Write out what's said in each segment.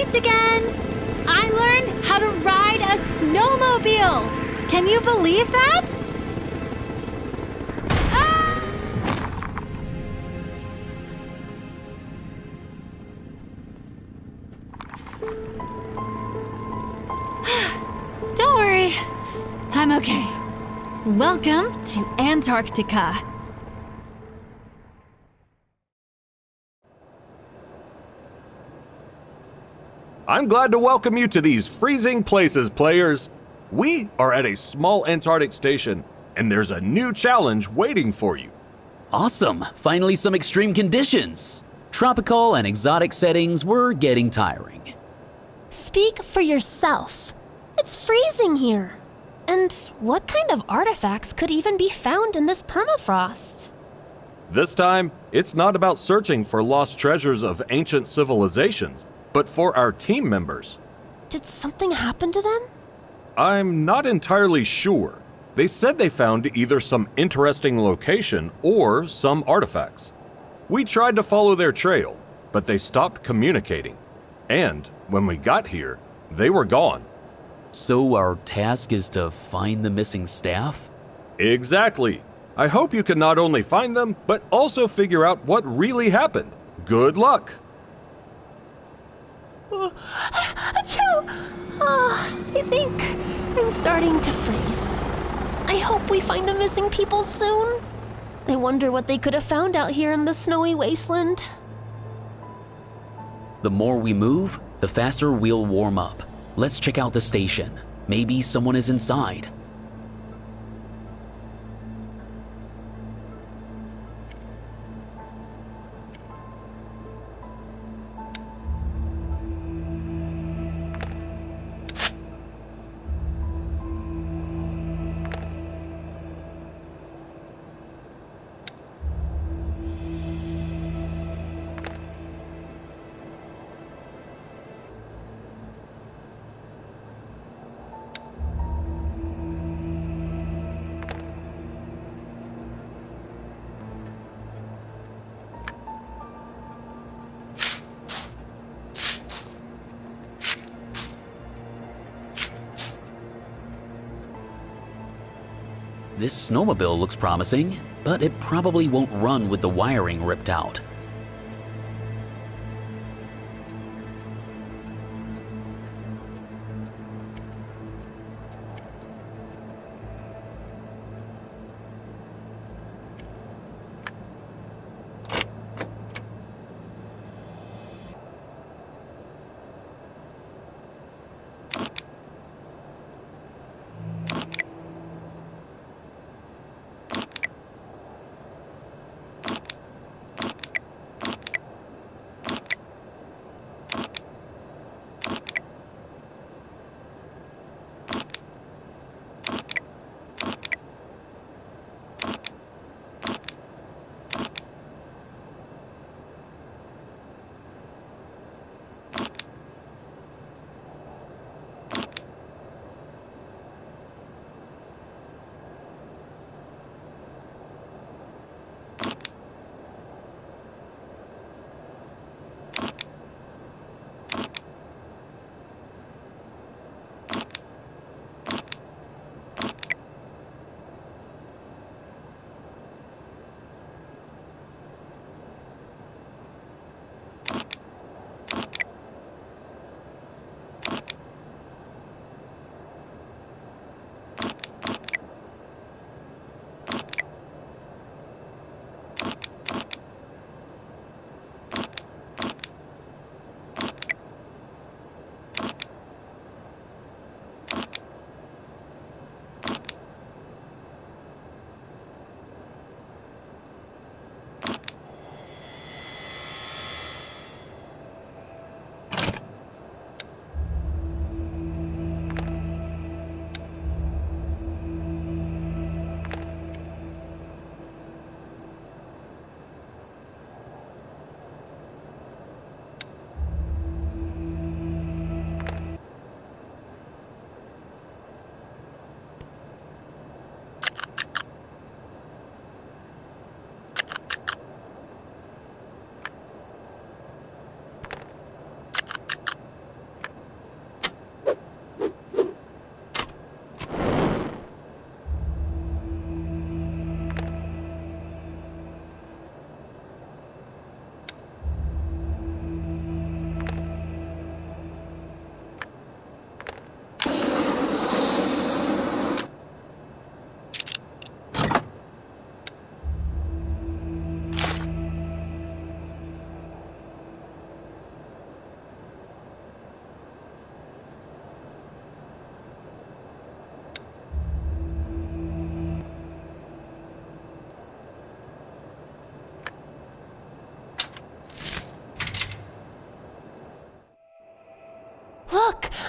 Annette again! I learned how to ride a snowmobile! Can you believe that? Don't worry, I'm okay. Welcome to Antarctica. I'm glad to welcome you to these freezing places, players. We are at a small Antarctic station, and there's a new challenge waiting for you. Awesome! Finally some extreme conditions. Tropical and exotic settings were getting tiring. Speak for yourself. It's freezing here. And what kind of artifacts could even be found in this permafrost? This time, it's not about searching for lost treasures of ancient civilizations, but for our team members. Did something happen to them? I'm not entirely sure. They said they found either some interesting location or some artifacts. We tried to follow their trail, but they stopped communicating. And when we got here, they were gone. So our task is to find the missing staff? Exactly. I hope you can not only find them, but also figure out what really happened. Good luck! I think I'm starting to freeze. I hope we find the missing people soon. I wonder what they could have found out here in the snowy wasteland. The more we move, the faster we'll warm up. Let's check out the station. Maybe someone is inside. This snowmobile looks promising, but it probably won't run with the wiring ripped out.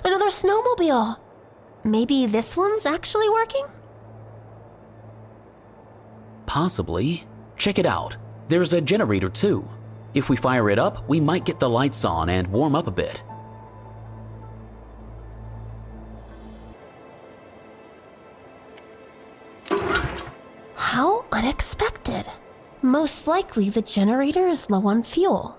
another snowmobile. Maybe this one's actually working? Possibly. Check it out. There's a generator too. If we fire it up, we might get the lights on and warm up a bit. How unexpected. Most likely the generator is low on fuel.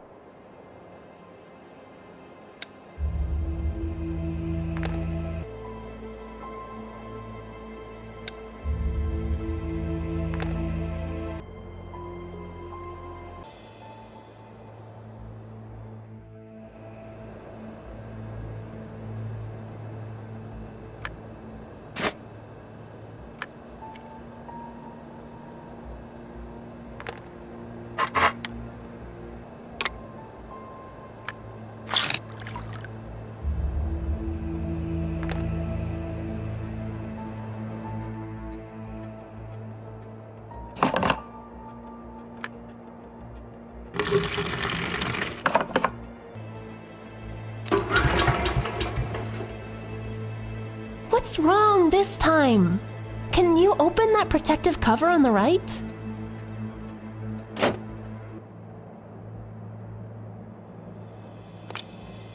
What's wrong this time? Can you open that protective cover on the right?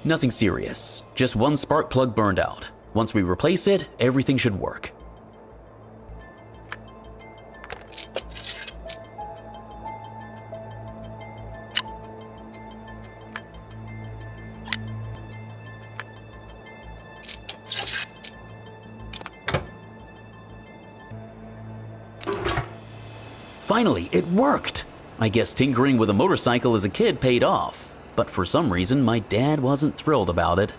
Nothing serious. Just one spark plug burned out. Once we replace it, everything should work. Finally, it worked! I guess tinkering with a motorcycle as a kid paid off, but for some reason my dad wasn't thrilled about it.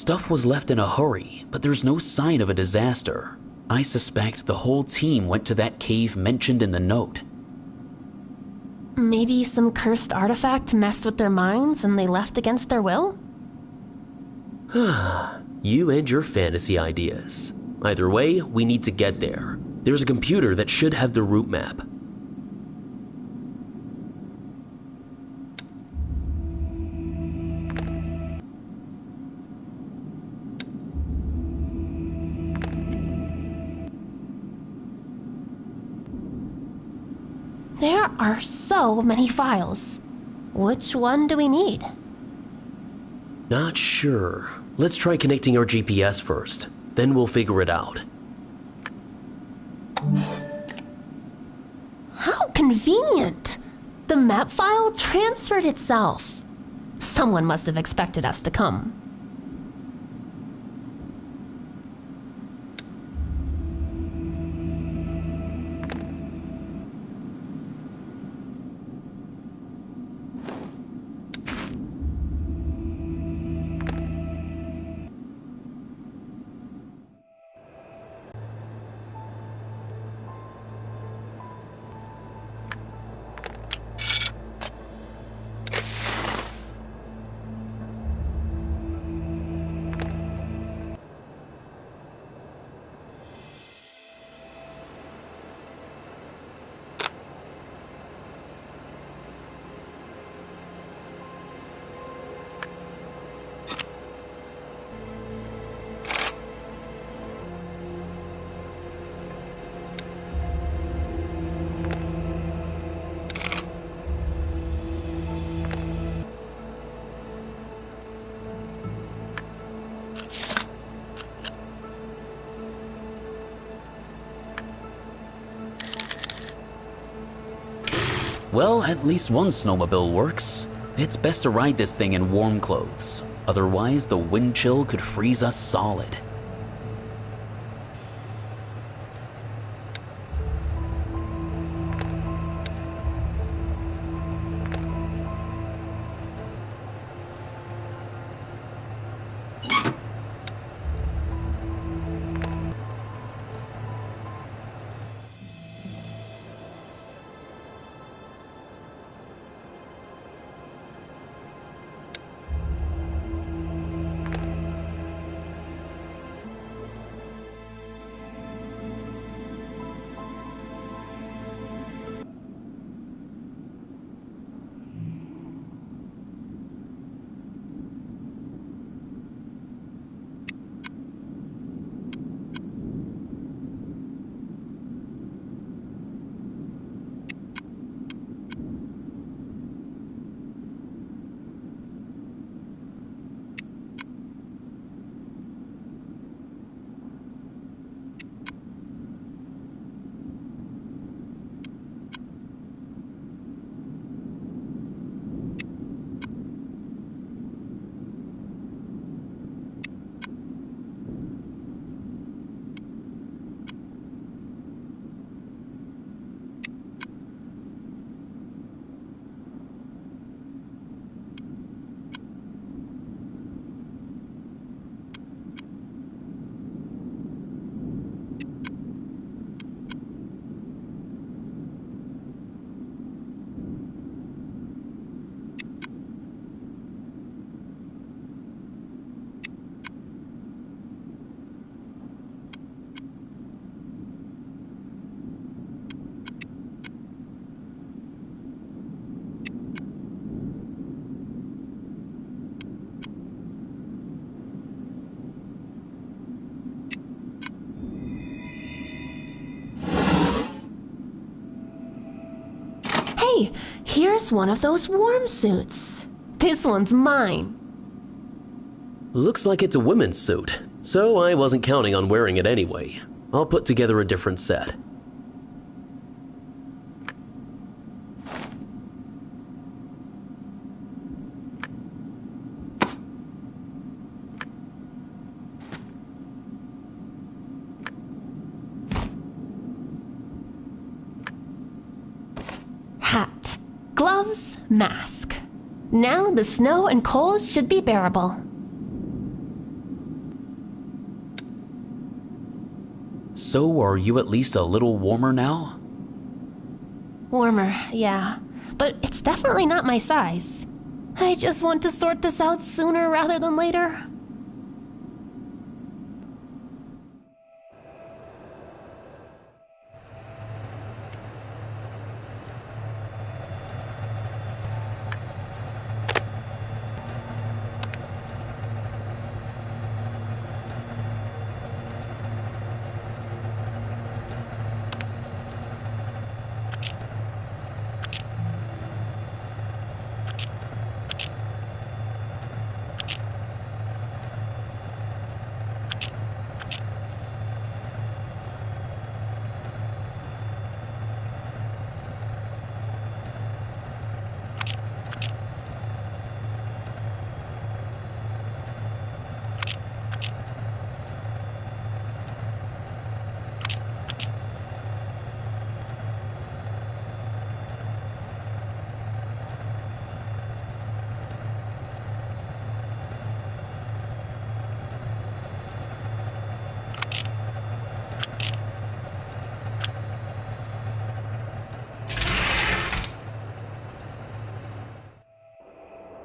stuff was left in a hurry, but there's no sign of a disaster. I suspect the whole team went to that cave mentioned in the note. Maybe some cursed artifact messed with their minds and they left against their will? You and your fantasy ideas. Either way, we need to get there. There's a computer that should have the route map. There are so many files. Which one do we need? Not sure. Let's try connecting our GPS first. Then we'll figure it out. How convenient! The map file transferred itself. Someone must have expected us to come. Well, at least one snowmobile works. It's best to ride this thing in warm clothes. Otherwise, the wind chill could freeze us solid. Hey, here's one of those warm suits. This one's mine. Looks like it's a women's suit, so I wasn't counting on wearing it anyway. I'll put together a different set. Hat, gloves, mask. Now the snow and cold should be bearable. So are you at least a little warmer now? Warmer, yeah. But it's definitely not my size. I just want to sort this out sooner rather than later.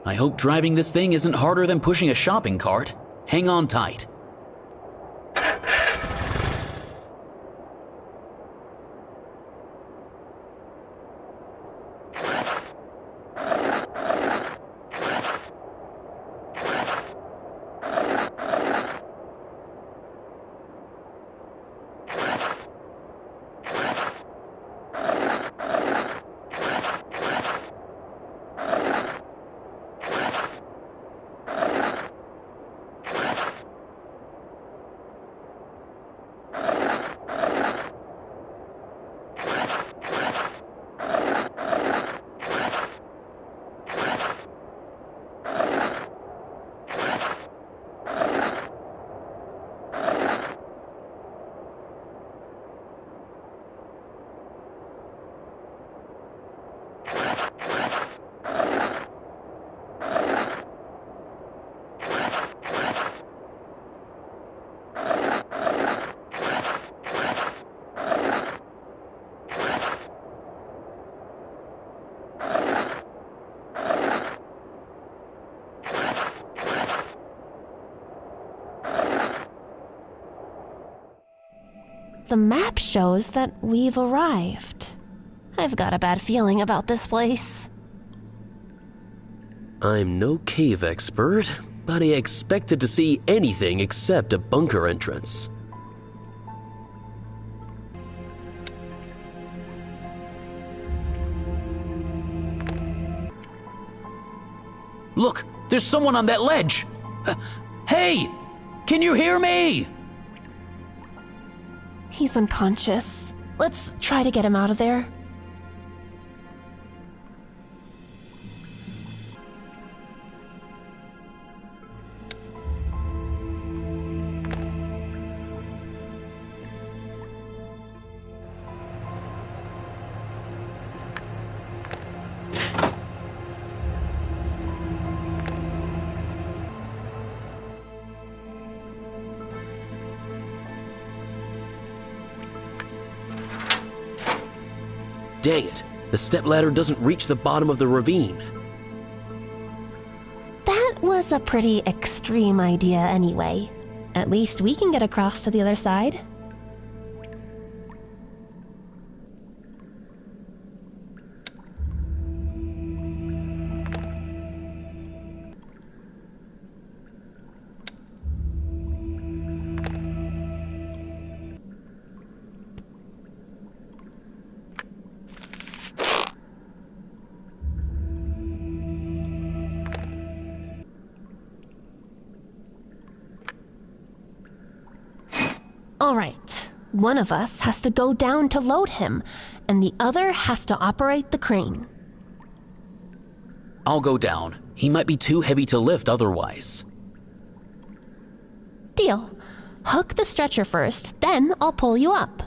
I hope driving this thing isn't harder than pushing a shopping cart. Hang on tight. The map shows that we've arrived. I've got a bad feeling about this place. I'm no cave expert, but I expected to see anything except a bunker entrance. Look, there's someone on that ledge. Hey, can you hear me? He's unconscious. Let's try to get him out of there. Dang it, the stepladder doesn't reach the bottom of the ravine. That was a pretty extreme idea anyway. At least we can get across to the other side. All right, one of us has to go down to load him, and the other has to operate the crane. I'll go down. He might be too heavy to lift otherwise. Deal. Hook the stretcher first, then I'll pull you up.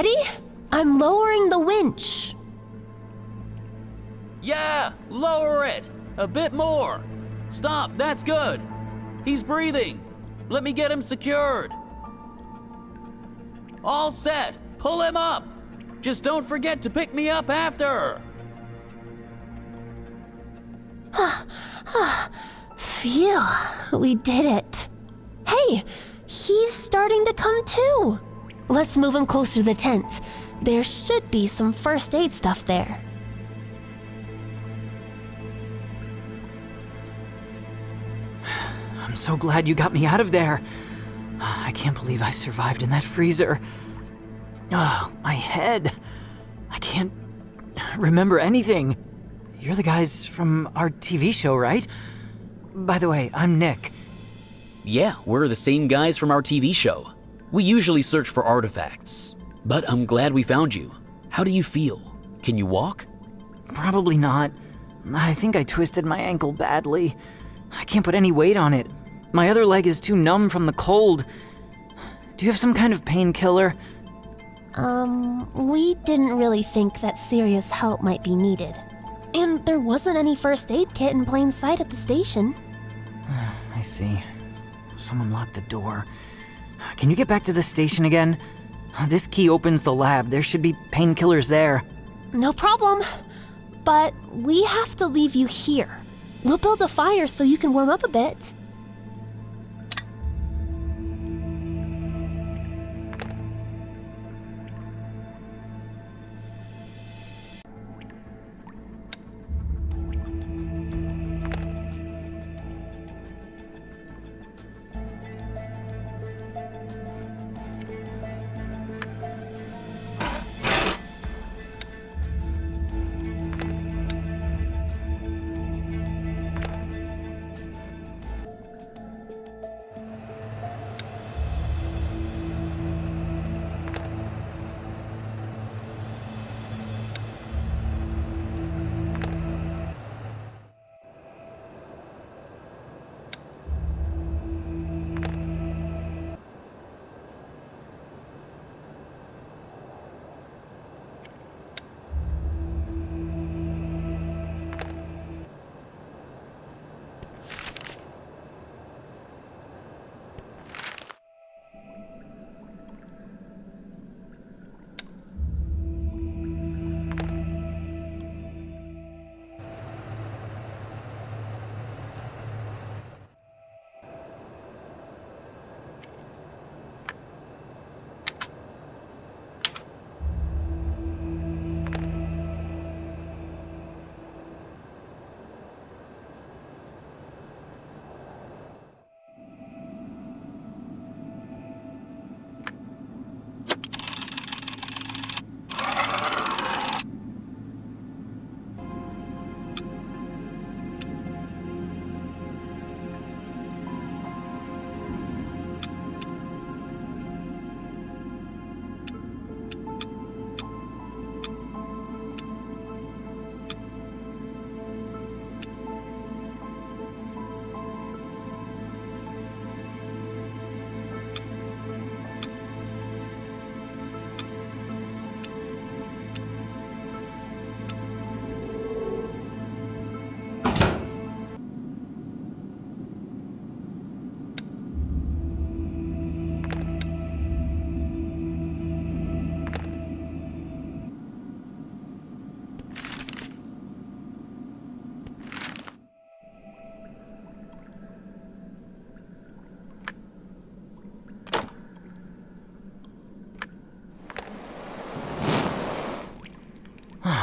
Ready? I'm lowering the winch. Yeah, lower it! A bit more! Stop, that's good! He's breathing! Let me get him secured! All set! Pull him up! Just don't forget to pick me up after! Phew, we did it. Hey, he's starting to come too. Let's move him closer to the tent. There should be some first aid stuff there. I'm so glad you got me out of there. I can't believe I survived in that freezer. Oh, my head. I can't remember anything. You're the guys from our TV show, right? By the way, I'm Nick. Yeah, we're the same guys from our TV show. We usually search for artifacts. But I'm glad we found you. How do you feel? Can you walk? Probably not. I think I twisted my ankle badly. I can't put any weight on it. My other leg is too numb from the cold. Do you have some kind of painkiller? We didn't really think that serious help might be needed. And there wasn't any first aid kit in plain sight at the station. I see. Someone locked the door. Can you get back to the station again? This key opens the lab. There should be painkillers there. No problem. But we have to leave you here. We'll build a fire so you can warm up a bit.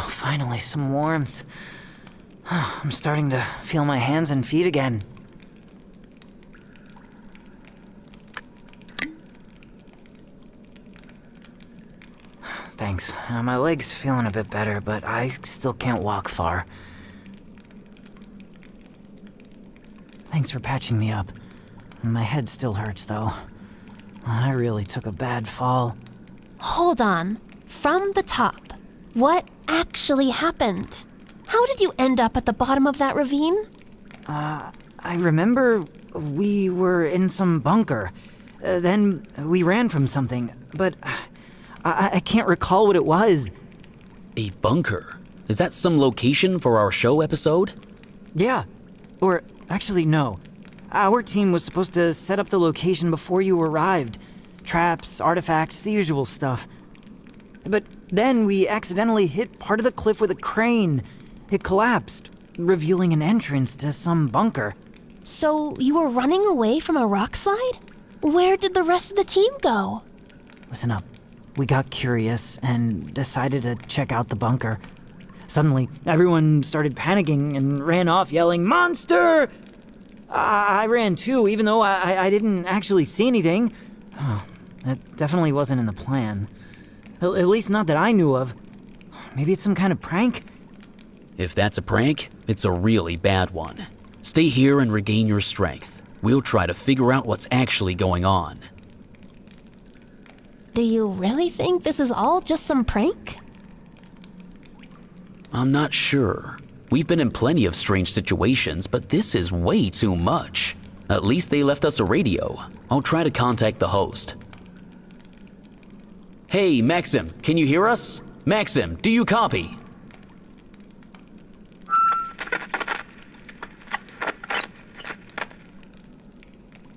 Finally, some warmth. I'm starting to feel my hands and feet again. Thanks. My leg's feeling a bit better, but I still can't walk far. Thanks for patching me up. My head still hurts, though. I really took a bad fall. Hold on. From the top, what actually happened? How did you end up at the bottom of that ravine? I remember we were in some bunker. Then we ran from something, but I can't recall what it was. A bunker? Is that some location for our show episode? Yeah. Or, actually, no. Our team was supposed to set up the location before you arrived. Traps, artifacts, the usual stuff. But then we accidentally hit part of the cliff with a crane. It collapsed, revealing an entrance to some bunker. So you were running away from a rock slide? Where did the rest of the team go? Listen up. We got curious and decided to check out the bunker. Suddenly, everyone started panicking and ran off yelling, "Monster!" I ran too, even though I didn't actually see anything. Oh, that definitely wasn't in the plan. At least not that I knew of. Maybe it's some kind of prank? If that's a prank, it's a really bad one. Stay here and regain your strength. We'll try to figure out what's actually going on. Do you really think this is all just some prank? I'm not sure. We've been in plenty of strange situations, but this is way too much. At least they left us a radio. I'll try to contact the host. Hey, Maxim, can you hear us? Maxim, do you copy?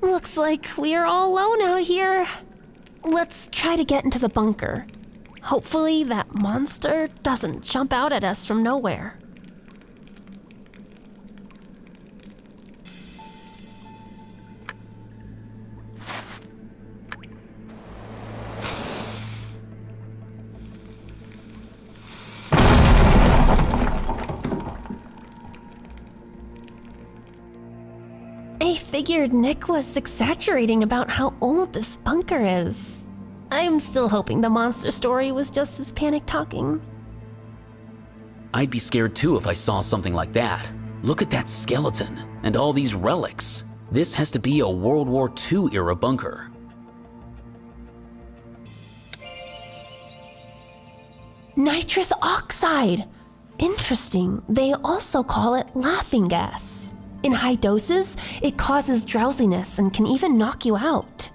Looks like we're all alone out here. Let's try to get into the bunker. Hopefully that monster doesn't jump out at us from nowhere. I figured Nick was exaggerating about how old this bunker is. I'm still hoping the monster story was just his panic talking. I'd be scared too if I saw something like that. Look at that skeleton and all these relics. This has to be a World War II era bunker. Nitrous oxide! Interesting, they also call it laughing gas. In high doses, it causes drowsiness and can even knock you out.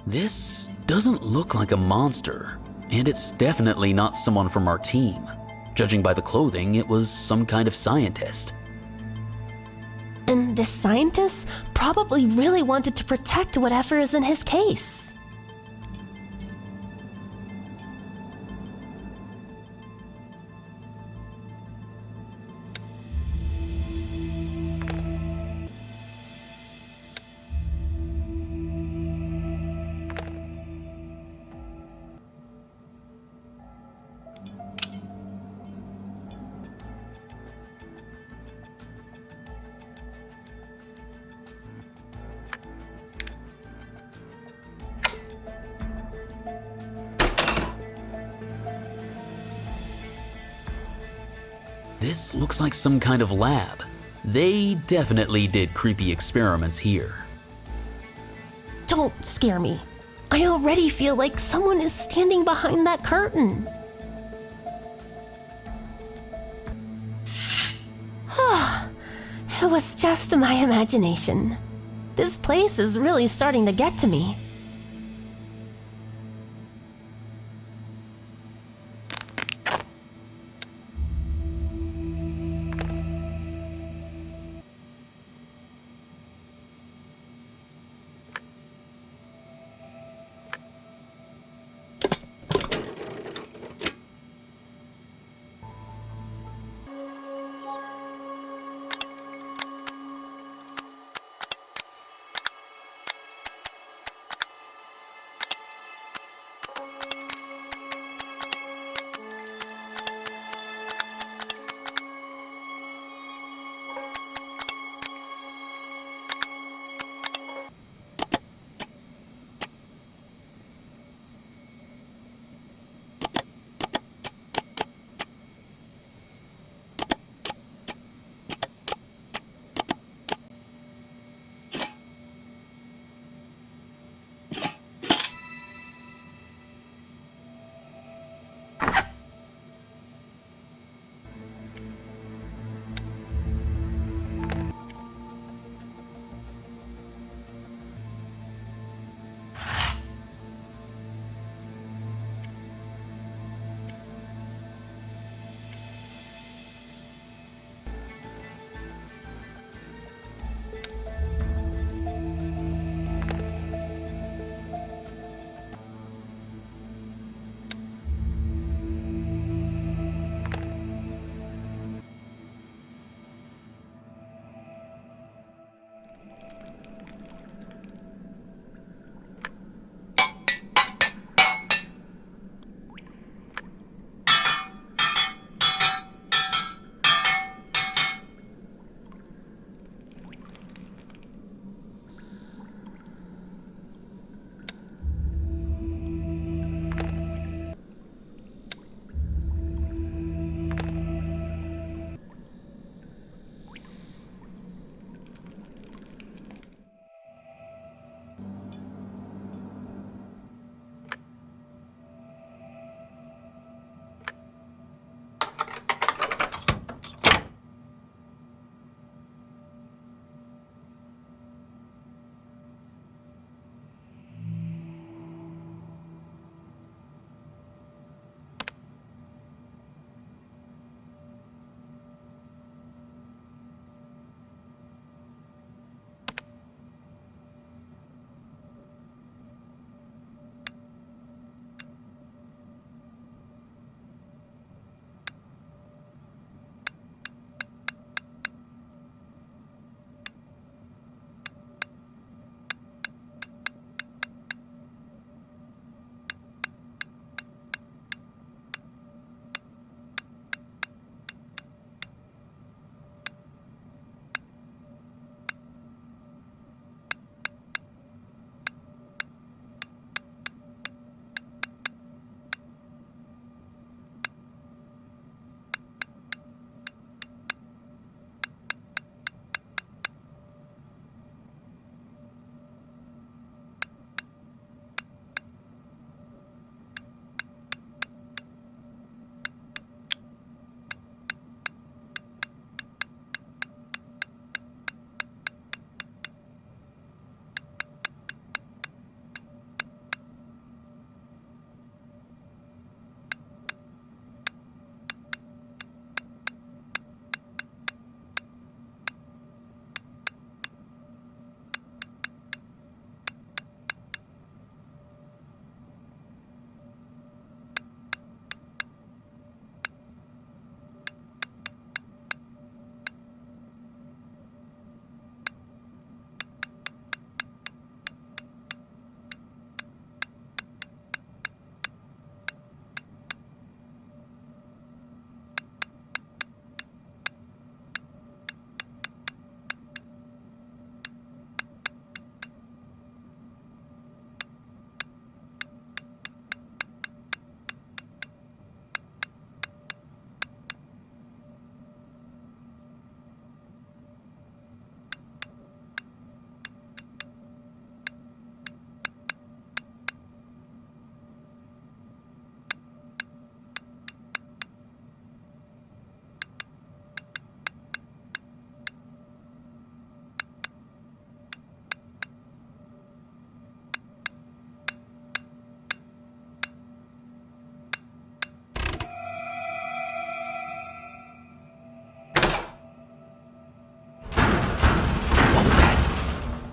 This doesn't look like a monster, and it's definitely not someone from our team. Judging by the clothing, it was some kind of scientist. And this scientist probably really wanted to protect whatever is in his case. This looks like some kind of lab. They definitely did creepy experiments here. Don't scare me. I already feel like someone is standing behind that curtain. It was just my imagination. This place is really starting to get to me.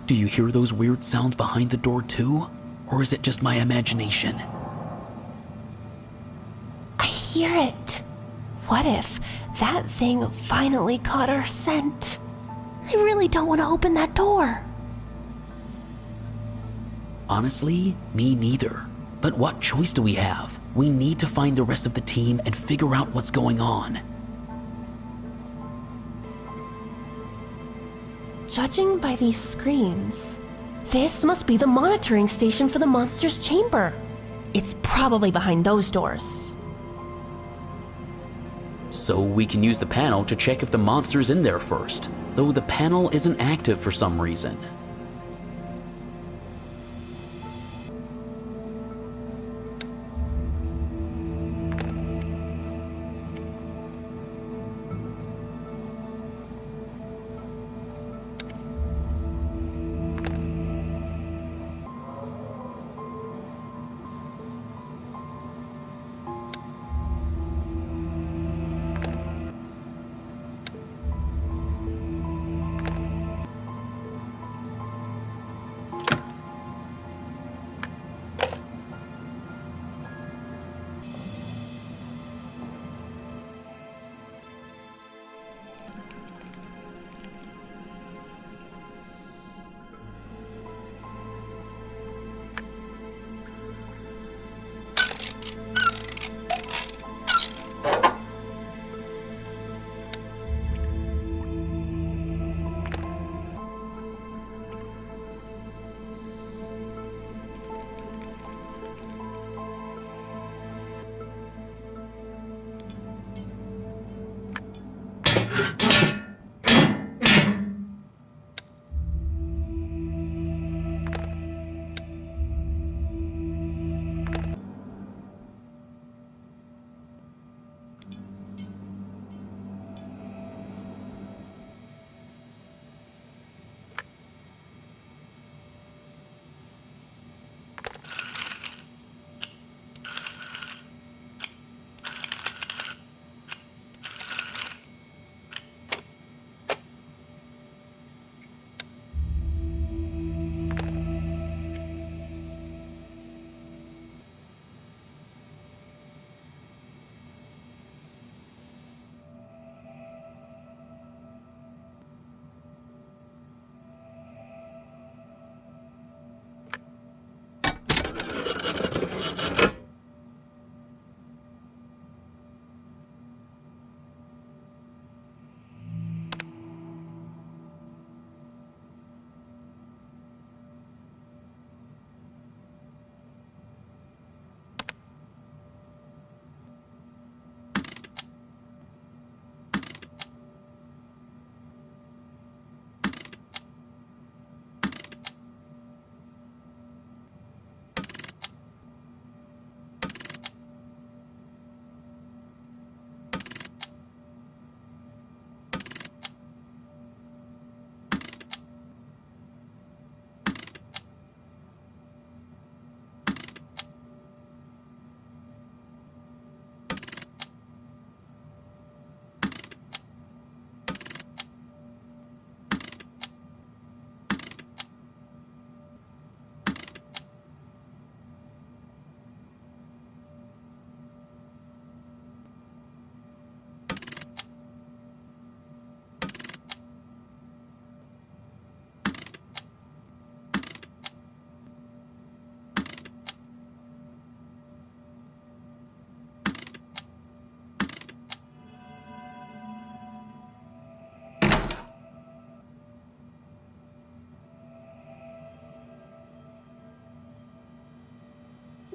Do you hear those weird sounds behind the door too? Or is it just my imagination? I hear it. What if that thing finally caught our scent? I really don't want to open that door. Honestly, me neither. But what choice do we have? We need to find the rest of the team and figure out what's going on. Judging by these screens, this must be the monitoring station for the monster's chamber. It's probably behind those doors. So we can use the panel to check if the monster's in there first, though the panel isn't active for some reason.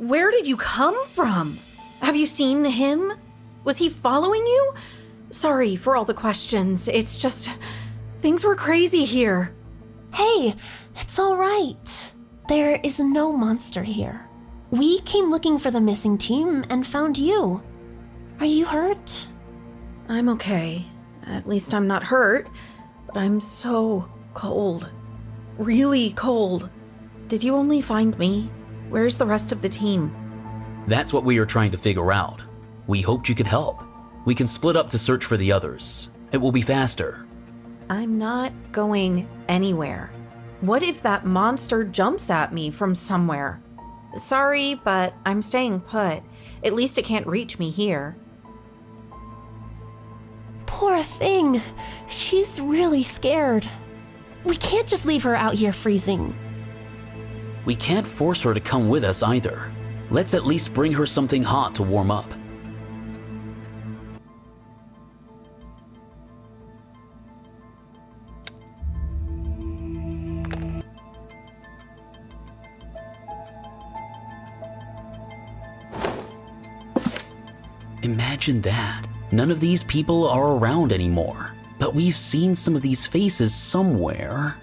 Where did you come from? Have you seen him? Was he following you? Sorry for all the questions. It's just, things were crazy here. Hey, it's all right. There is no monster here. We came looking for the missing team and found you. Are you hurt? I'm okay. At least I'm not hurt. But I'm so cold. Really cold. Did you only find me? Where's the rest of the team? That's what we are trying to figure out. We hoped you could help. We can split up to search for the others. It will be faster. I'm not going anywhere. What if that monster jumps at me from somewhere? Sorry, but I'm staying put. At least it can't reach me here. Poor thing. She's really scared. We can't just leave her out here freezing. We can't force her to come with us either. Let's at least bring her something hot to warm up. Imagine that. None of these people are around anymore. But we've seen some of these faces somewhere.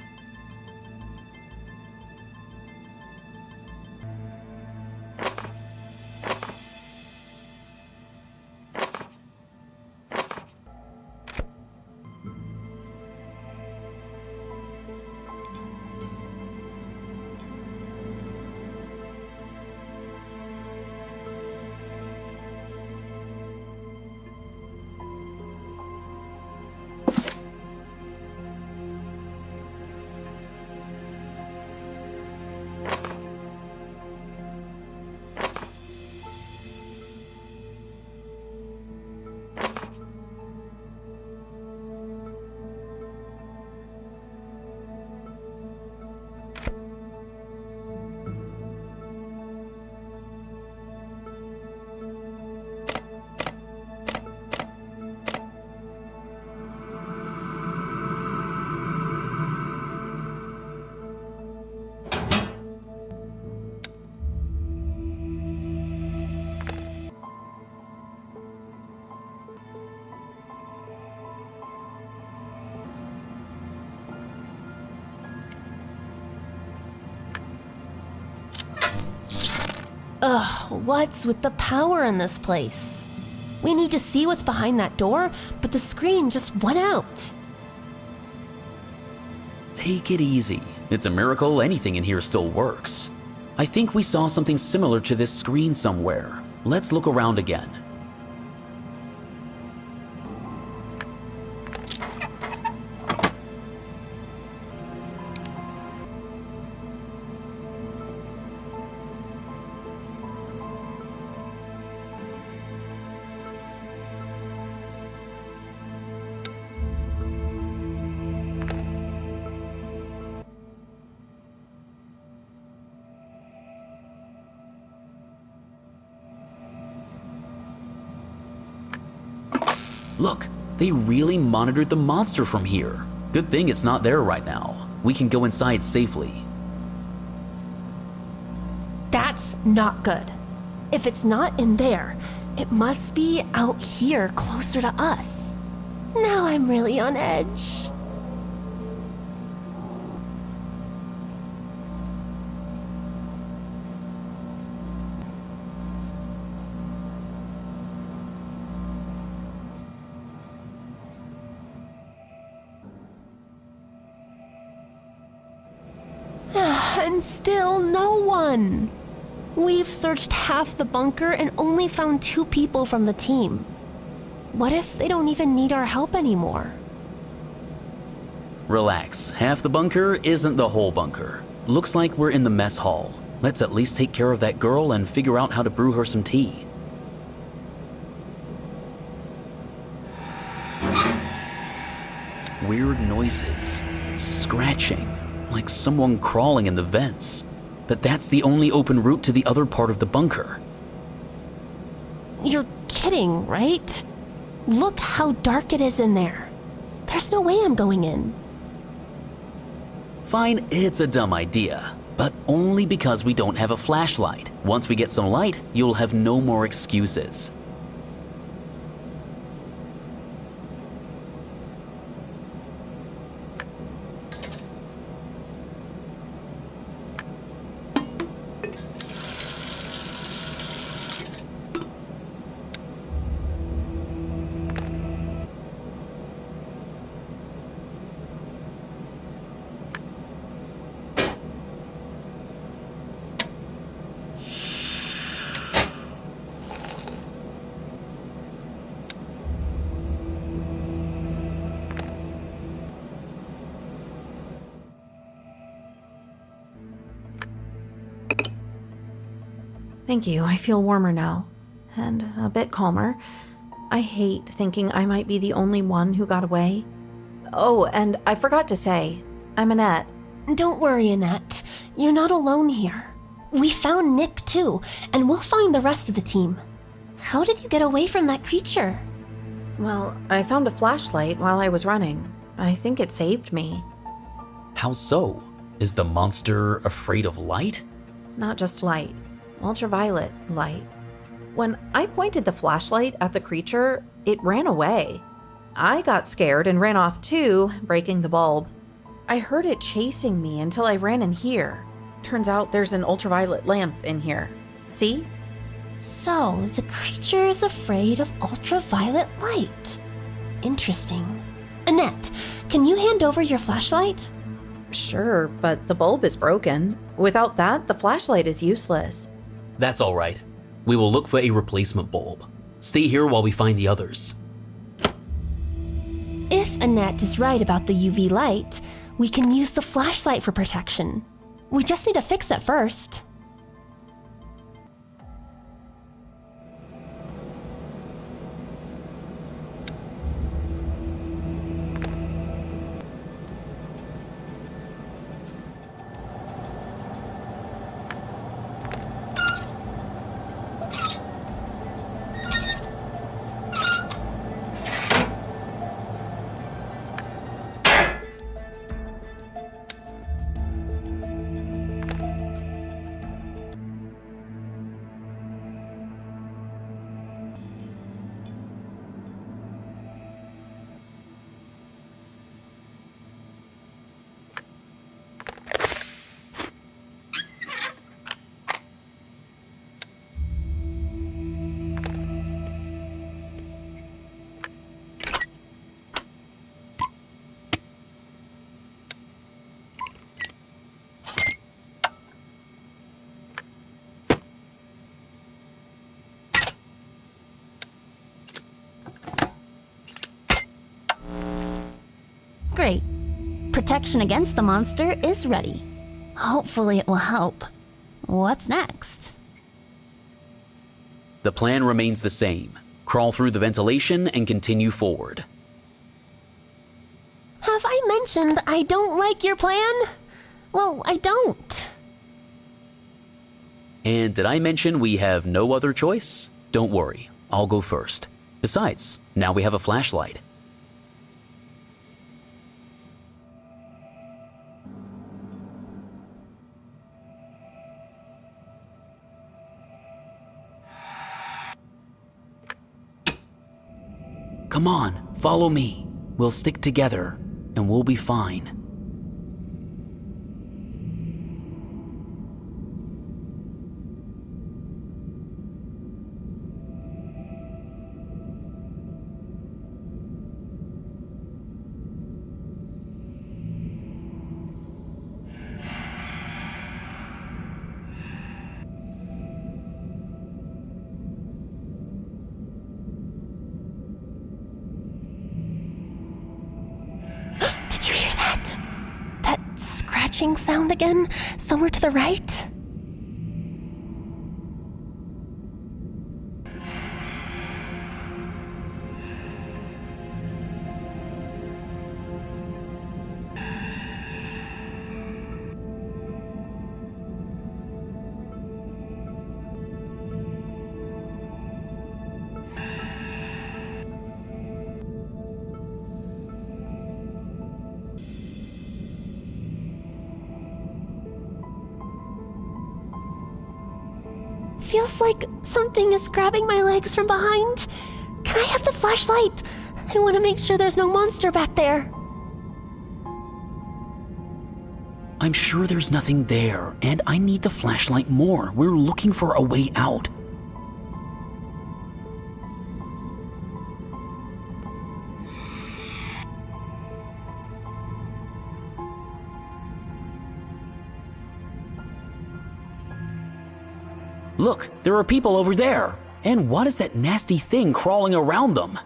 Ugh, what's with the power in this place? We need to see what's behind that door, but the screen just went out. Take it easy. It's a miracle anything in here still works. I think we saw something similar to this screen somewhere. Let's look around again. Look, they really monitored the monster from here. Good thing it's not there right now. We can go inside safely. That's not good. If it's not in there, it must be out here closer to us. Now I'm really on edge. And still no one. We've searched half the bunker and only found 2 people from the team. What if they don't even need our help anymore? Relax, half the bunker isn't the whole bunker. Looks like we're in the mess hall. Let's at least take care of that girl and figure out how to brew her some tea. Weird noises. Scratching. Like someone crawling in the vents. But that's the only open route to the other part of the bunker. You're kidding, right? Look how dark it is in there. There's no way I'm going in. Fine, it's a dumb idea. But only because we don't have a flashlight. Once we get some light, you'll have no more excuses. Thank you, I feel warmer now. And a bit calmer. I hate thinking I might be the only one who got away. Oh, and I forgot to say, I'm Annette. Don't worry, Annette. You're not alone here. We found Nick too, and we'll find the rest of the team. How did you get away from that creature? Well, I found a flashlight while I was running. I think it saved me. How so? Is the monster afraid of light? Not just light. Ultraviolet light. When I pointed the flashlight at the creature, it ran away. I got scared and ran off too, breaking the bulb. I heard it chasing me until I ran in here. Turns out there's an ultraviolet lamp in here. See? So, the creature is afraid of ultraviolet light. Interesting. Annette, can you hand over your flashlight? Sure, but the bulb is broken. Without that, the flashlight is useless. That's all right. We will look for a replacement bulb. Stay here while we find the others. If Annette is right about the UV light, we can use the flashlight for protection. We just need to fix it first. Great. Protection against the monster is ready. Hopefully it will help. What's next? The plan remains the same. Crawl through the ventilation and continue forward. Have I mentioned I don't like your plan? Well, I don't. And did I mention we have no other choice? Don't worry, I'll go first. Besides, now we have a flashlight. Come on, follow me. We'll stick together, and we'll be fine. Did you hear that? That scratching sound again? Somewhere to the right? Feels like something is grabbing my legs from behind. Can I have the flashlight? I want to make sure there's no monster back there. I'm sure there's nothing there, and I need the flashlight more. We're looking for a way out. Look, there are people over there. And what is that nasty thing crawling around them?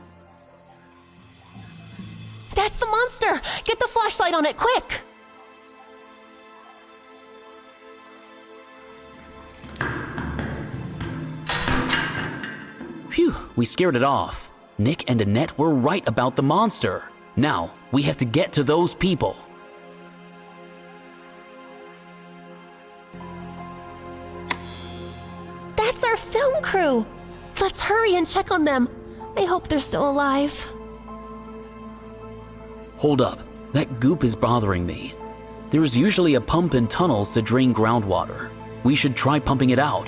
That's the monster! Get the flashlight on it, quick! Phew, we scared it off. Nick and Annette were right about the monster. Now, we have to get to those people. That's our film crew! Let's hurry and check on them. I hope they're still alive. Hold up, that goop is bothering me. There is usually a pump in tunnels to drain groundwater. We should try pumping it out.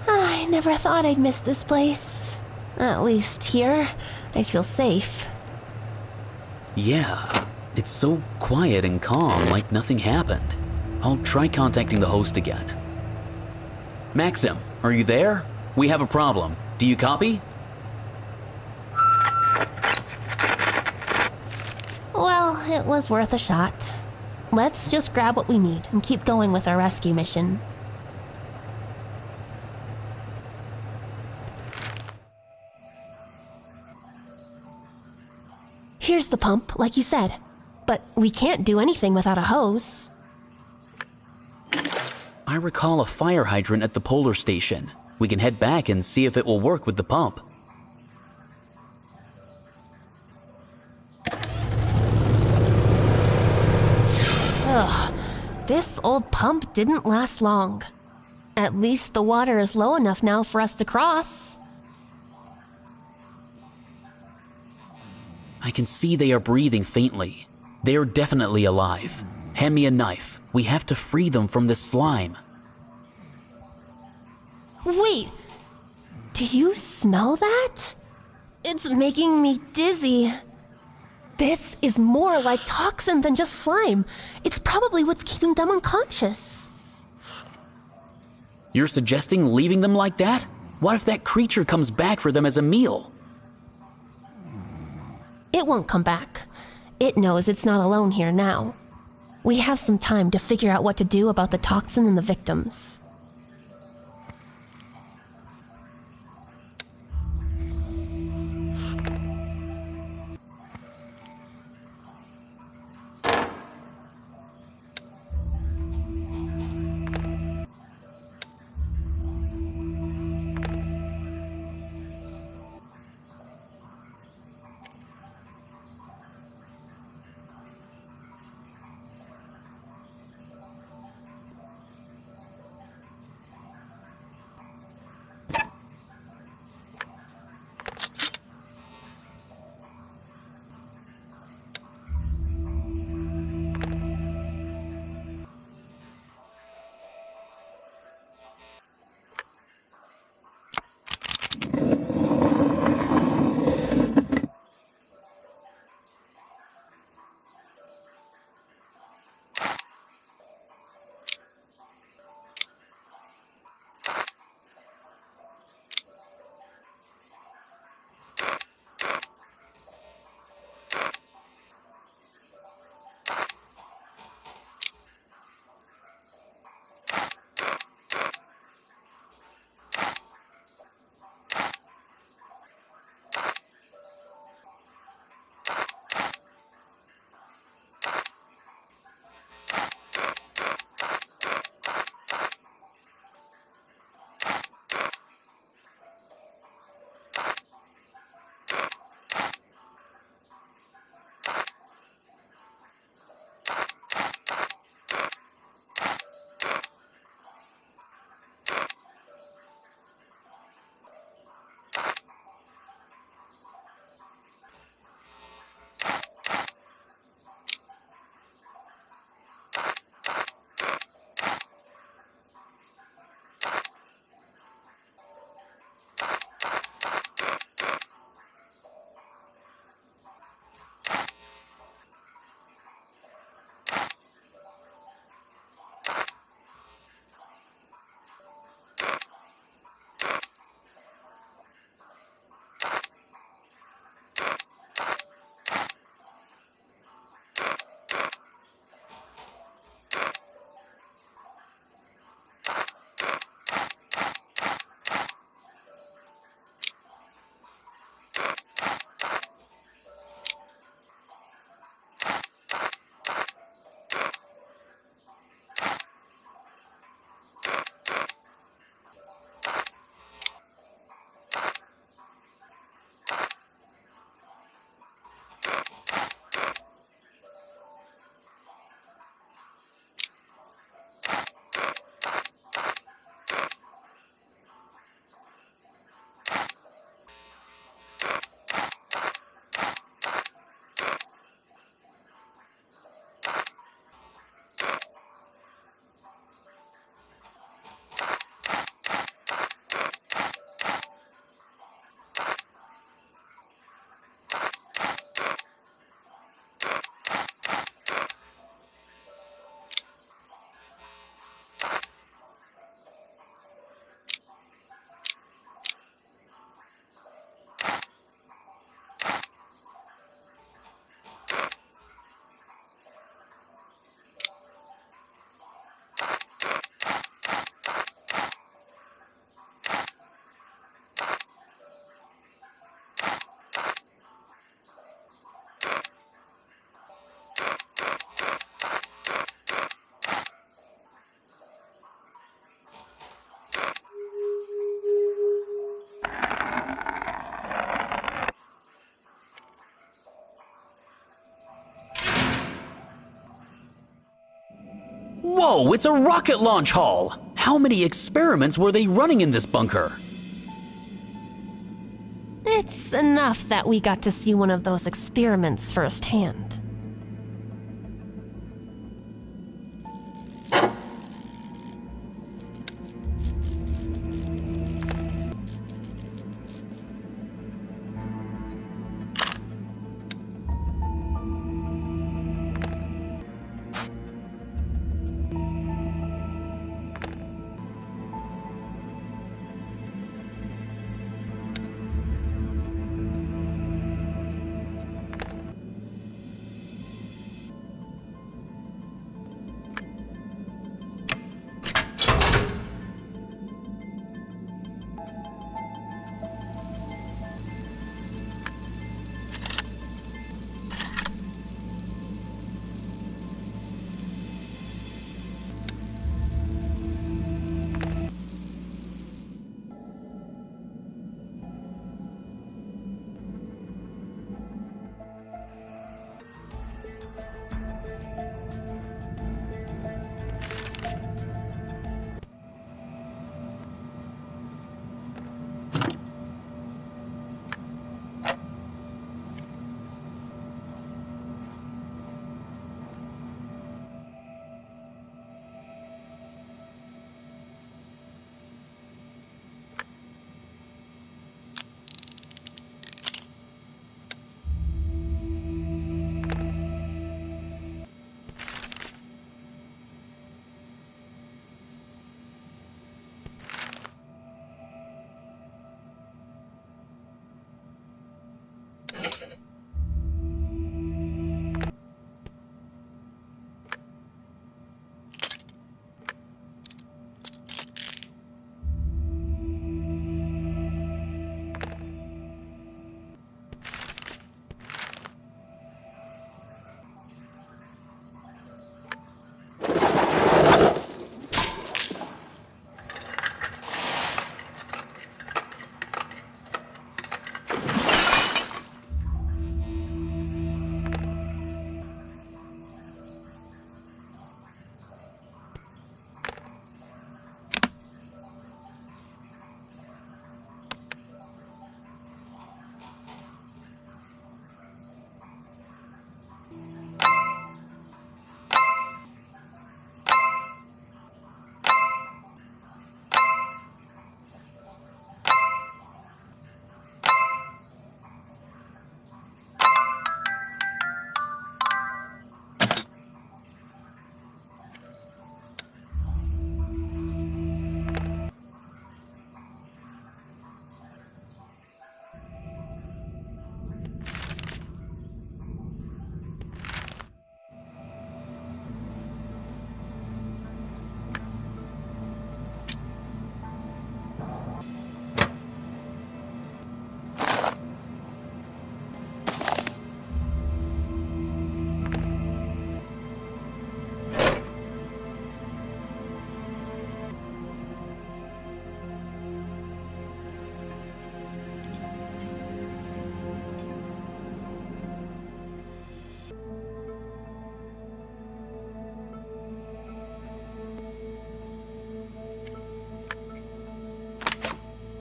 I never thought I'd miss this place. At least here, I feel safe. Yeah, it's so quiet and calm, like nothing happened. I'll try contacting the host again. Maxim, are you there? We have a problem. Do you copy? Well, it was worth a shot. Let's just grab what we need and keep going with our rescue mission. Here's the pump, like you said. But we can't do anything without a hose. I recall a fire hydrant at the polar station. We can head back and see if it will work with the pump. Ugh, this old pump didn't last long. At least the water is low enough now for us to cross. I can see they are breathing faintly. They are definitely alive. Hand me a knife. We have to free them from this slime. Wait! Do you smell that? It's making me dizzy. This is more like toxin than just slime. It's probably what's keeping them unconscious. You're suggesting leaving them like that? What if that creature comes back for them as a meal? It won't come back. It knows it's not alone here now. We have some time to figure out what to do about the toxin and the victims. Whoa, it's a rocket launch hall! How many experiments were they running in this bunker? It's enough that we got to see one of those experiments firsthand.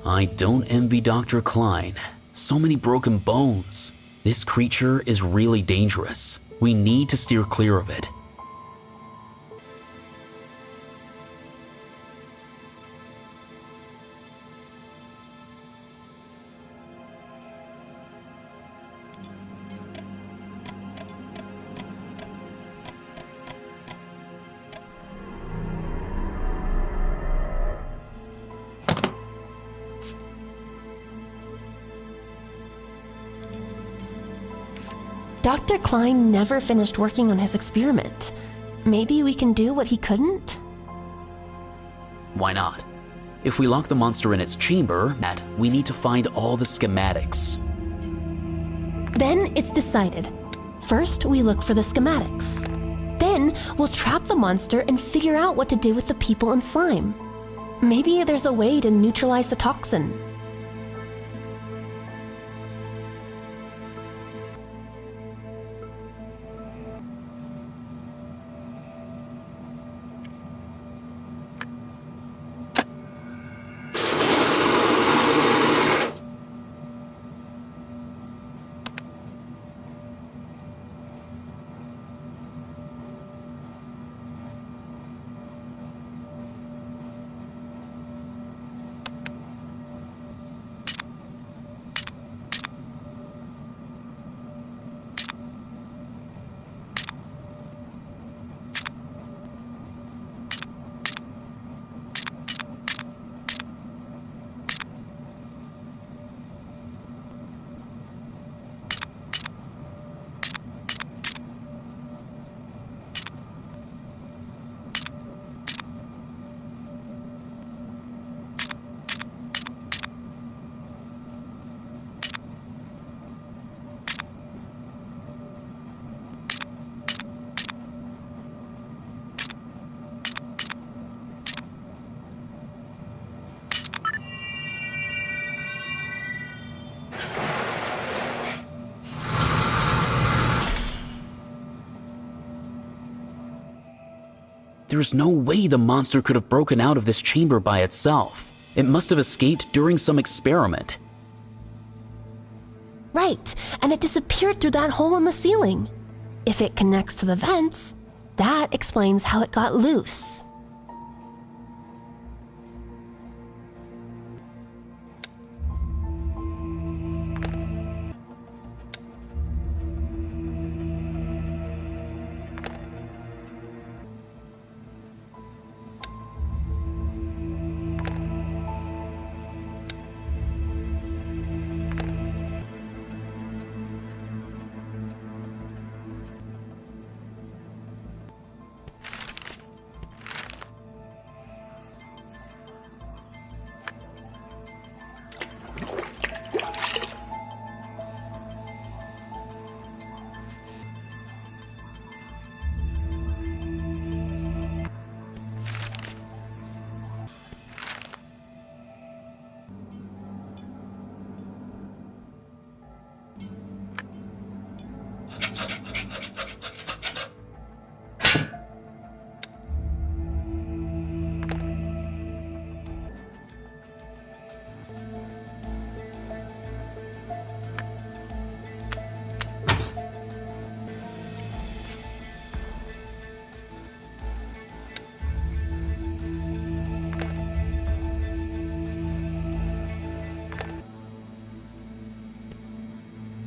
I don't envy Dr. Klein. So many broken bones. This creature is really dangerous. We need to steer clear of it. Dr. Klein never finished working on his experiment. Maybe we can do what he couldn't? Why not? If we lock the monster in its chamber, Matt, we need to find all the schematics. Then it's decided. First, we look for the schematics. Then, we'll trap the monster and figure out what to do with the people and slime. Maybe there's a way to neutralize the toxin. There's no way the monster could have broken out of this chamber by itself. It must have escaped during some experiment. Right, and it disappeared through that hole in the ceiling. If it connects to the vents, that explains how it got loose.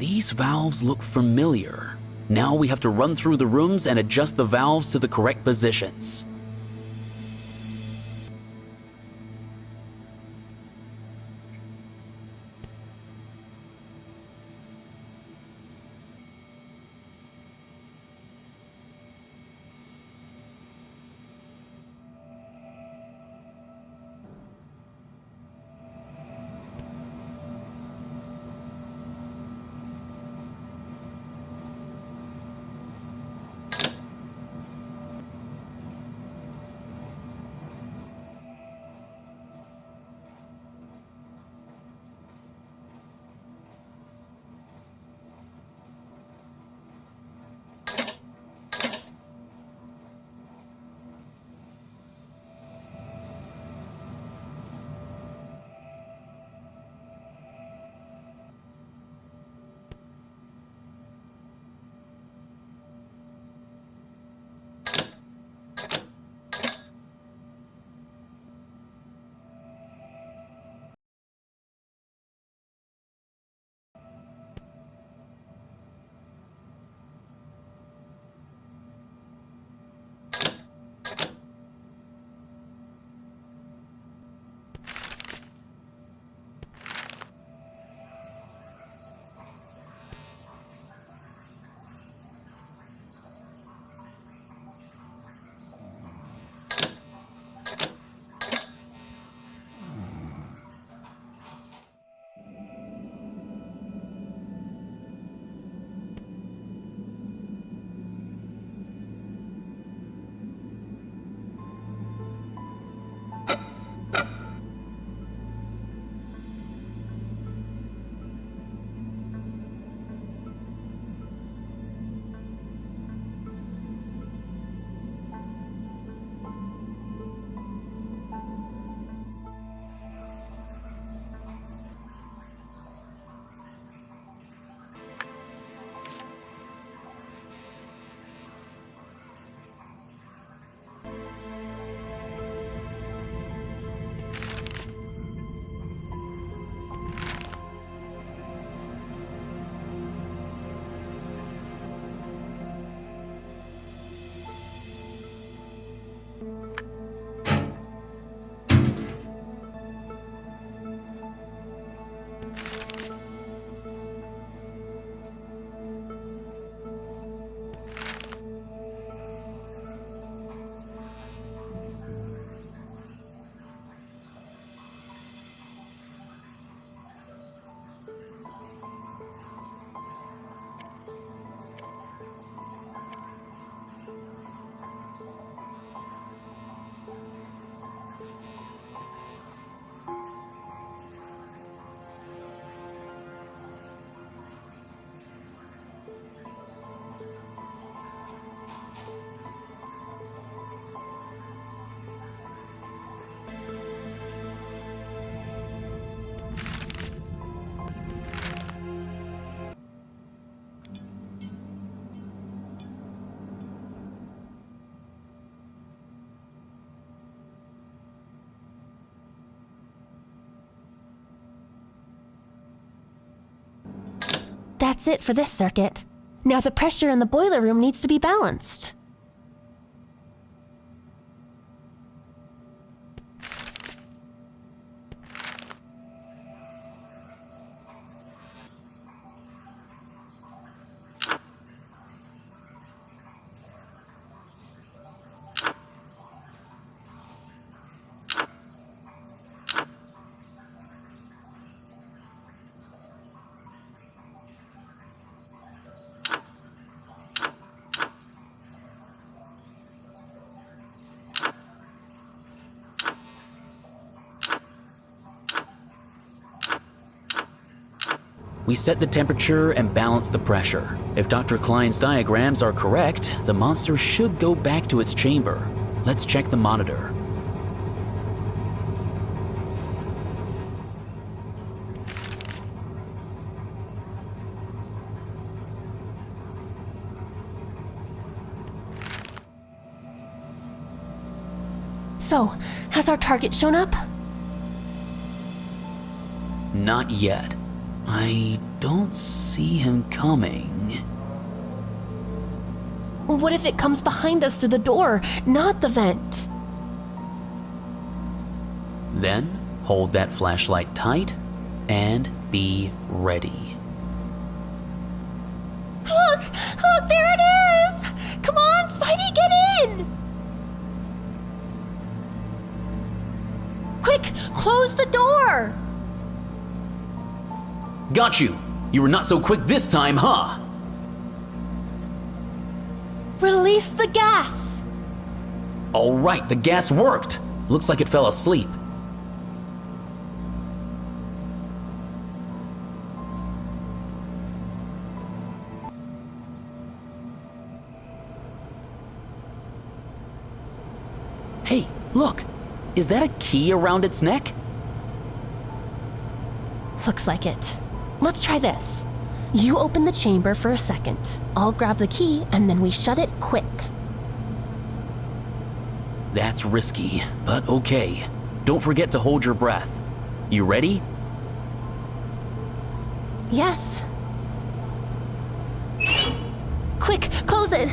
These valves look familiar. Now we have to run through the rooms and adjust the valves to the correct positions. That's it for this circuit. Now the pressure in the boiler room needs to be balanced. We set the temperature and balance the pressure. If Dr. Klein's diagrams are correct, the monster should go back to its chamber. Let's check the monitor. So, has our target shown up? Not yet. I don't see him coming. What if it comes behind us through the door, not the vent? Then, hold that flashlight tight and be ready. Look! Look, there it is! Come on, Spidey, get in! Quick, close the door! Got you! You were not so quick this time, huh? Release the gas! All right, the gas worked. Looks like it fell asleep. Hey, look! Is that a key around its neck? Looks like it. Let's try this. You open the chamber for a second. I'll grab the key and then we shut it quick. That's risky, but okay. Don't forget to hold your breath. You ready? Yes. Quick, close it!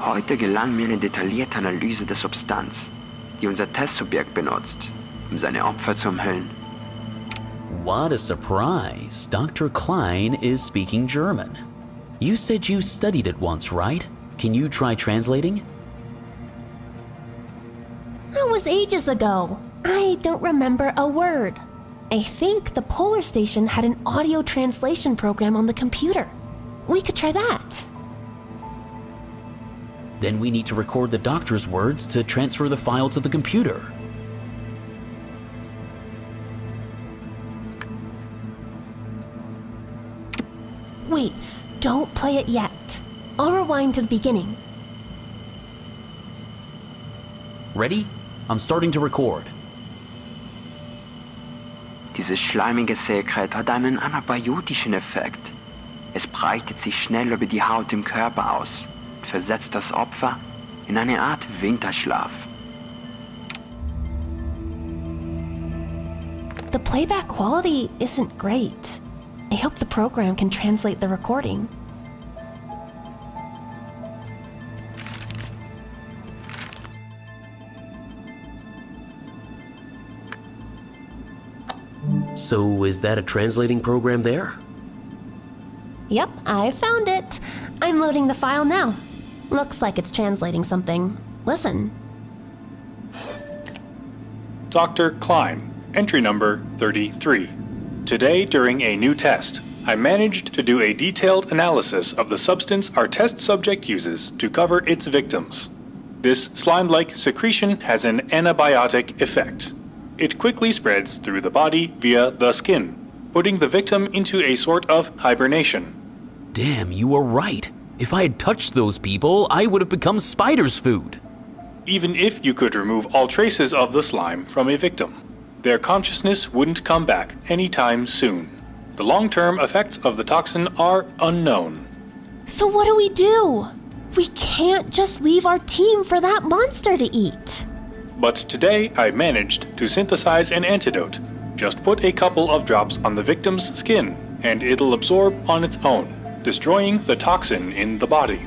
Heute gelang mir eine detaillierte Analyse der Substanz, die unser Testsubjekt benutzt, um seine Opfer zu umhüllen. What a surprise. Dr. Klein is speaking German. You said you studied it once, right? Can you try translating? That was ages ago. I don't remember a word. I think the Polar Station had an audio translation program on the computer. We could try that. Then we need to record the doctor's words to transfer the file to the computer. Don't play it yet. I'll rewind to the beginning. Ready? I'm starting to record. Dieses schleimige Sekret hat einen anabiotischen Effekt. Es breitet sich schnell über die Haut im Körper aus und versetzt das Opfer in eine Art Winterschlaf. The playback quality isn't great. I hope the program can translate the recording. So, is that a translating program there? Yep, I found it. I'm loading the file now. Looks like it's translating something. Listen. Dr. Klein, entry number 33. Today, during a new test, I managed to do a detailed analysis of the substance our test subject uses to cover its victims. This slime-like secretion has an antibiotic effect. It quickly spreads through the body via the skin, putting the victim into a sort of hibernation. Damn, you were right. If I had touched those people, I would have become spider's food. Even if you could remove all traces of the slime from a victim, their consciousness wouldn't come back anytime soon. The long-term effects of the toxin are unknown. So what do we do? We can't just leave our team for that monster to eat. But today I managed to synthesize an antidote. Just put a couple of drops on the victim's skin, and it'll absorb on its own, destroying the toxin in the body.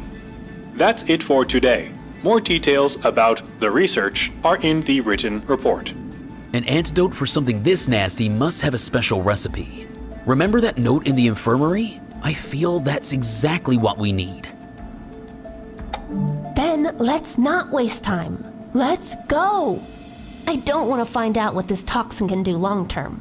That's it for today. More details about the research are in the written report. An antidote for something this nasty must have a special recipe. Remember that note in the infirmary? I feel that's exactly what we need. Then let's not waste time. Let's go! I don't want to find out what this toxin can do long term.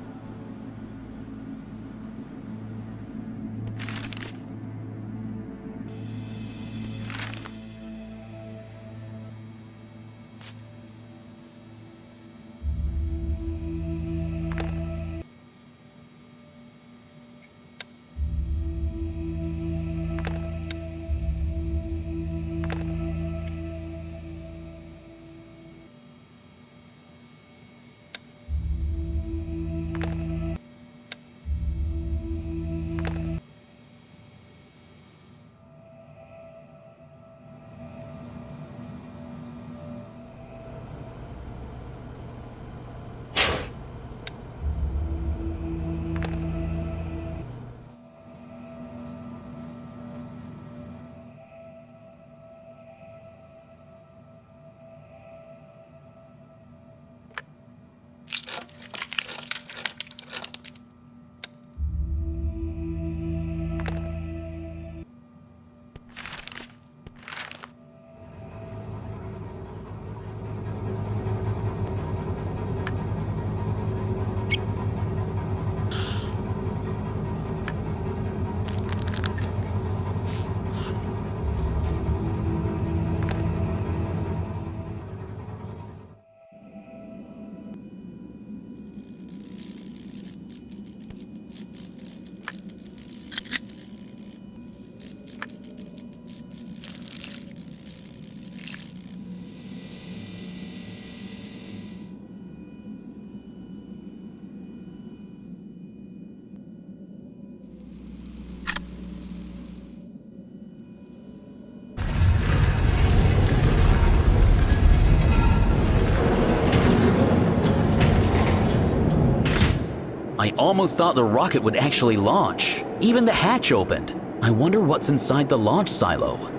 I almost thought the rocket would actually launch. Even the hatch opened. I wonder what's inside the launch silo.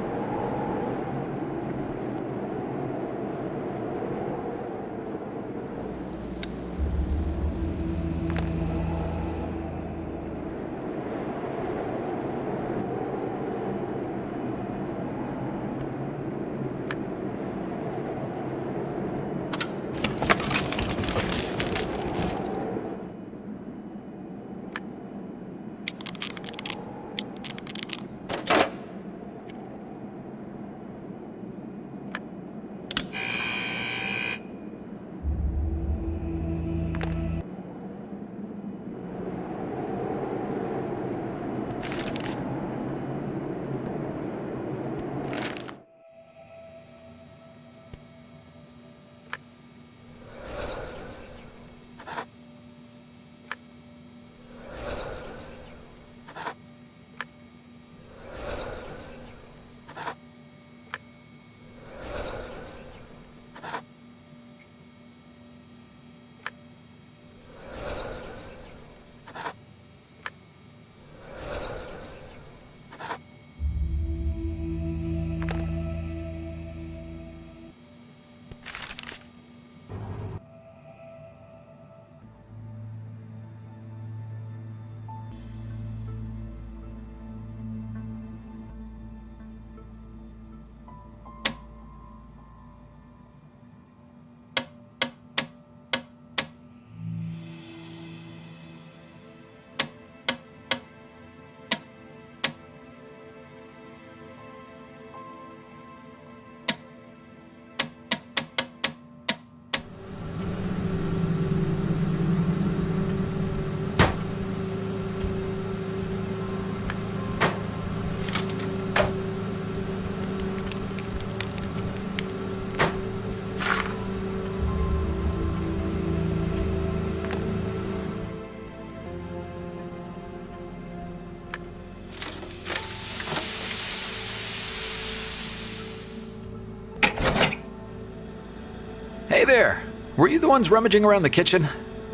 Hey there! Were you the ones rummaging around the kitchen?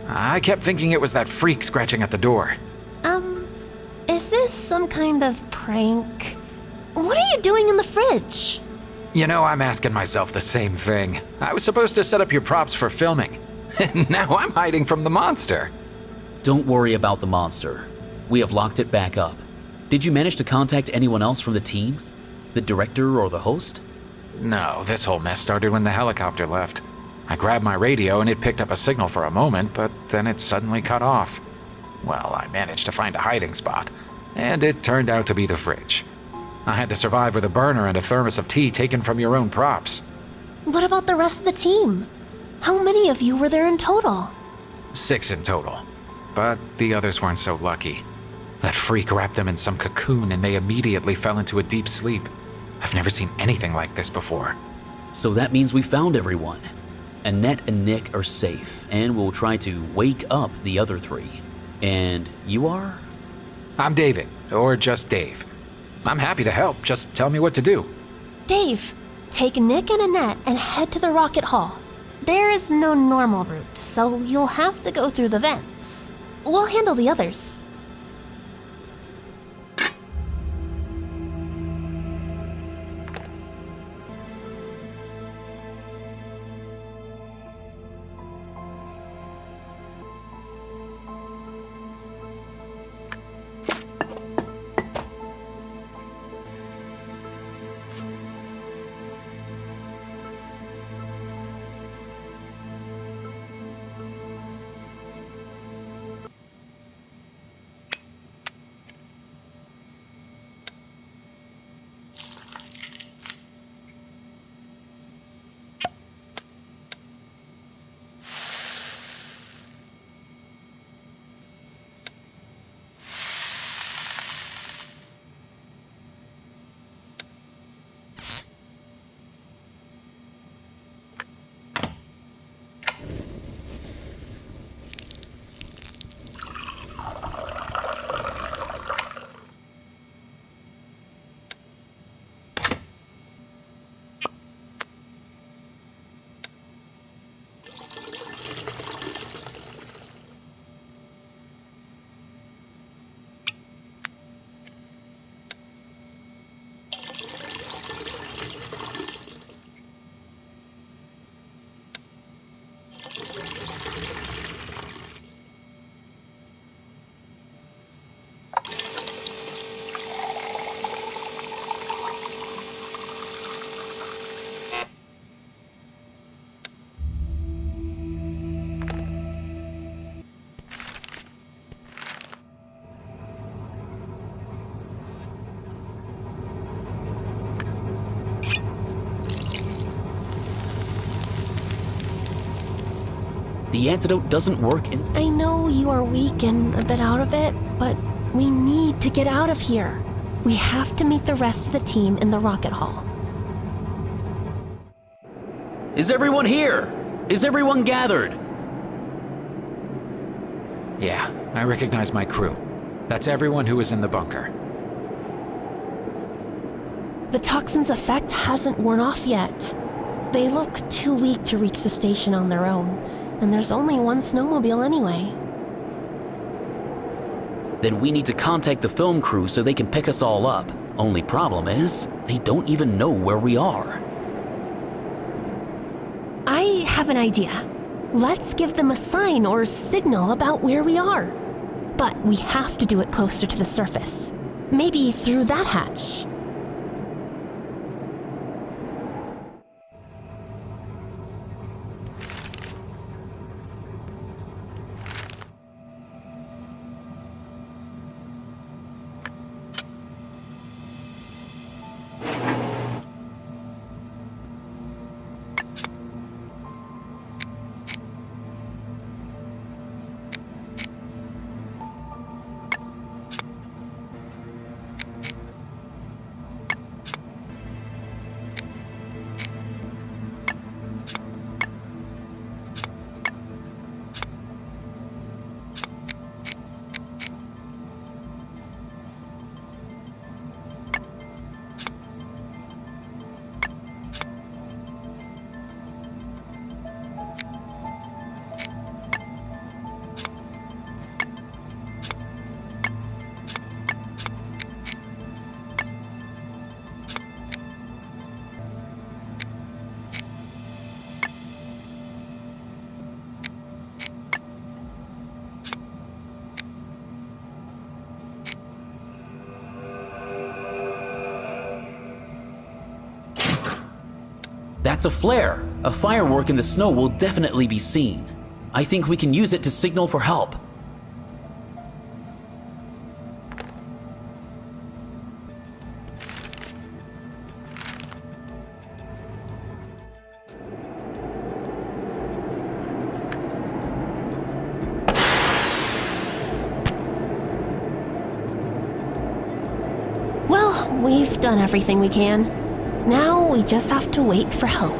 I kept thinking it was that freak scratching at the door. Is this some kind of prank? What are you doing in the fridge? You know, I'm asking myself the same thing. I was supposed to set up your props for filming. And now I'm hiding from the monster. Don't worry about the monster. We have locked it back up. Did you manage to contact anyone else from the team? The director or the host? No, this whole mess started when the helicopter left. I grabbed my radio and it picked up a signal for a moment, but then it suddenly cut off. Well, I managed to find a hiding spot, and it turned out to be the fridge. I had to survive with a burner and a thermos of tea taken from your own props. What about the rest of the team? How many of you were there in total? 6 in total. But the others weren't so lucky. That freak wrapped them in some cocoon and they immediately fell into a deep sleep. I've never seen anything like this before. So that means we found everyone. Annette and Nick are safe, and we'll try to wake up the other 3. And you are? I'm David, or just Dave. I'm happy to help, just tell me what to do. Dave, take Nick and Annette and head to the rocket hall. There is no normal route, so you'll have to go through the vents. We'll handle the others. The antidote doesn't work I know you are weak and a bit out of it, but we need to get out of here. We have to meet the rest of the team in the rocket hall. Is everyone here? Is everyone gathered? Yeah, I recognize my crew. That's everyone who is in the bunker. The toxin's effect hasn't worn off yet. They look too weak to reach the station on their own, and there's only one snowmobile anyway. Then we need to contact the film crew so they can pick us all up. Only problem is, they don't even know where we are. I have an idea. Let's give them a sign or signal about where we are. But we have to do it closer to the surface. Maybe through that hatch. That's a flare. A firework in the snow will definitely be seen. I think we can use it to signal for help. Well, we've done everything we can. Now we just have to wait for help.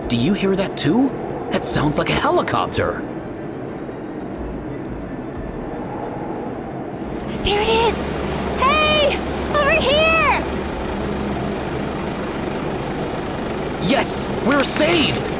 Do you hear that too? That sounds like a helicopter. There it is! Hey! Over here! Yes, we're saved!